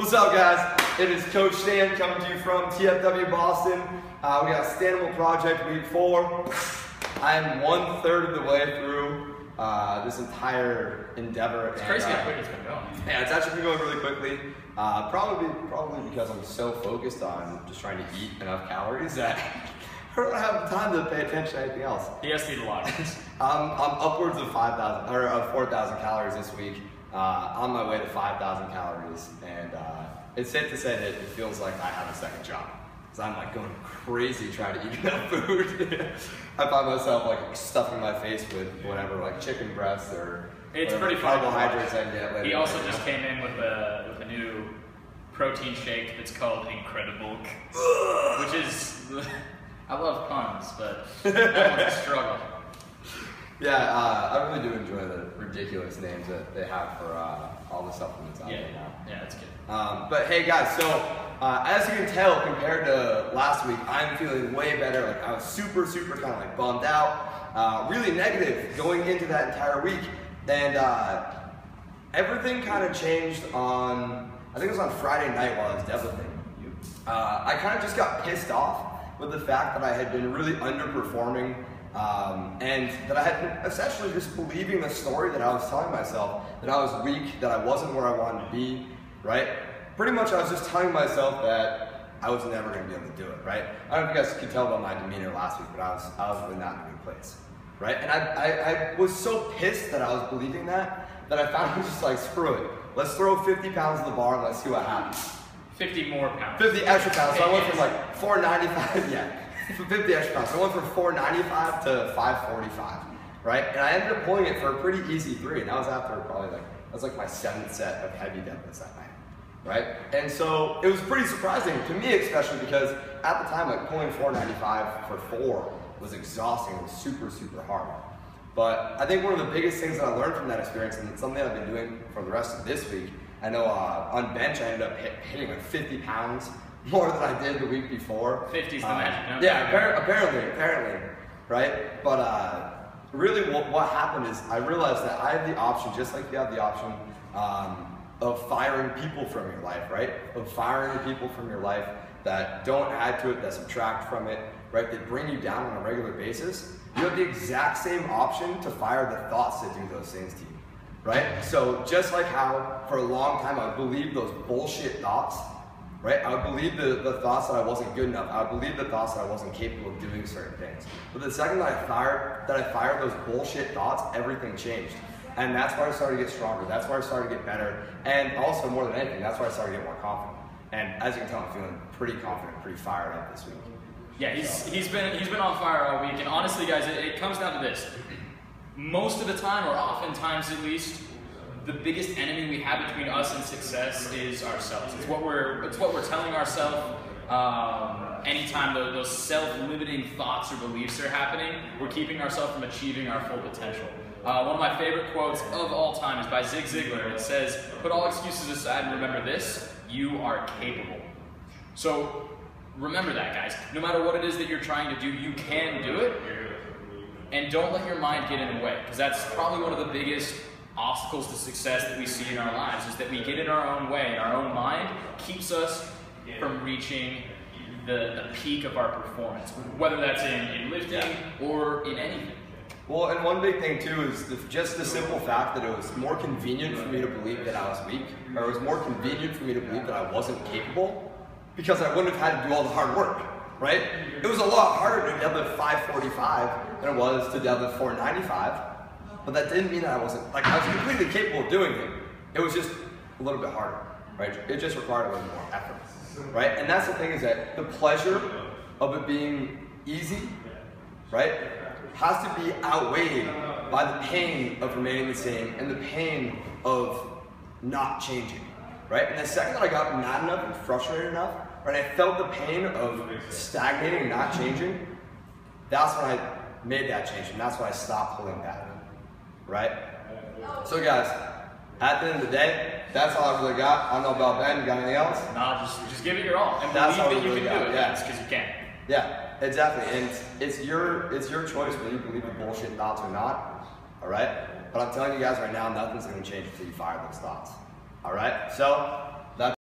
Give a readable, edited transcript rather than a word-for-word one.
What's up, guys? It is Coach Stan coming to you from TFW Boston. We got Stanimal Project Week 4. I'm 1/3 of the way through this entire endeavor. It's crazy how quick it's been going. Yeah, it's actually been going really quickly. Probably because I'm so focused on just trying to eat enough calories that I don't have time to pay attention to anything else. He has to eat a lot. I'm upwards of 5,000 or 4,000 calories this week. On my way to 5,000 calories, and it's safe to say that it feels like I have a second job, because I'm like going crazy trying to eat enough food. I find myself like stuffing my face with whatever, like chicken breasts or it's pretty fun. Carbohydrates I can get later. He also just came in with a new protein shake that's called Incredible, which is, I love puns, but that one's a struggle. Yeah, I really do enjoy the ridiculous names that they have for all the supplements out there now. Yeah, that's good. But hey guys, so as you can tell, compared to last week, I'm feeling way better. Like I was super kind of like bummed out, really negative going into that entire week, and everything kind of changed on, I think it was on Friday night while I was deadlifting. I kind of just got pissed off with the fact that I had been really underperforming. And that I had been essentially just believing the story that I was telling myself, that I was weak, that I wasn't where I wanted to be, right? Pretty much I was just telling myself that I was never going to be able to do it, right? I don't know if you guys could tell by my demeanor last week, but I was really not in a good place, right? And I was so pissed that I was believing that I finally just like, screw it. Let's throw 50 pounds to the bar and let's see what happens. 50 more pounds. 50 extra pounds. So I went from like 495, yeah. 50 extra pounds. So I went from 495 to 545, right? And I ended up pulling it for a pretty easy 3. And that was after probably like, that was like my 7th set of heavy deadlifts that night, right? And so it was pretty surprising to me, especially because at the time, like pulling 495 for 4 was exhausting. It was super hard. But I think one of the biggest things that I learned from that experience, and it's something I've been doing for the rest of this week, I know on bench I ended up hitting like 50 pounds more than I did the week before. 50's the magic number. Yeah, apparently, right? But really what happened is I realized that I have the option, just like you have the option of firing people from your life, right? Of firing the people from your life that don't add to it, that subtract from it, right? That bring you down on a regular basis. You have the exact same option to fire the thoughts that do those things to you, right? So just like how for a long time I believed those bullshit thoughts, right? I would believe the thoughts that I wasn't good enough. I would believe the thoughts that I wasn't capable of doing certain things. But the second that I fired those bullshit thoughts, everything changed. And that's where I started to get stronger. That's where I started to get better. And also more than anything, that's where I started to get more confident. And as you can tell, I'm feeling pretty confident, pretty fired up this week. Yeah, he's been on fire all week. And honestly, guys, it comes down to this. Most of the time, or oftentimes at least, the biggest enemy we have between us and success is ourselves. It's what we're telling ourselves. Anytime those self-limiting thoughts or beliefs are happening, we're keeping ourselves from achieving our full potential. One of my favorite quotes of all time is by Zig Ziglar. It says, "Put all excuses aside and remember this: you are capable." So remember that, guys. No matter what it is that you're trying to do, you can do it. And don't let your mind get in the way, because that's probably one of the biggest obstacles to success that we see in our lives, is that we get in our own way, and our own mind keeps us from reaching the peak of our performance, whether that's in lifting or in anything. Well, and one big thing too is just the simple fact that it was more convenient for me to believe that I was weak, or it was more convenient for me to believe that I wasn't capable, because I wouldn't have had to do all the hard work, right? It was a lot harder to deadlift 545 than it was to deadlift 495. But that didn't mean that I wasn't, like I was completely capable of doing it. It was just a little bit harder, right? It just required a little more effort, right? And that's the thing, is that the pleasure of it being easy, right, has to be outweighed by the pain of remaining the same and the pain of not changing, right? And the second that I got mad enough and frustrated enough, right, I felt the pain of stagnating and not changing, that's when I made that change, and that's when I stopped pulling back. Right? So guys, at the end of the day, that's all I really got. I don't know about Ben, you got anything else? Nah, just give it your all. And that's believe all that you really can do it. Yeah. Because you can. Yeah, exactly. And it's your choice whether you believe the bullshit thoughts or not. Alright? But I'm telling you guys right now, nothing's gonna change until you fire those thoughts. Alright? So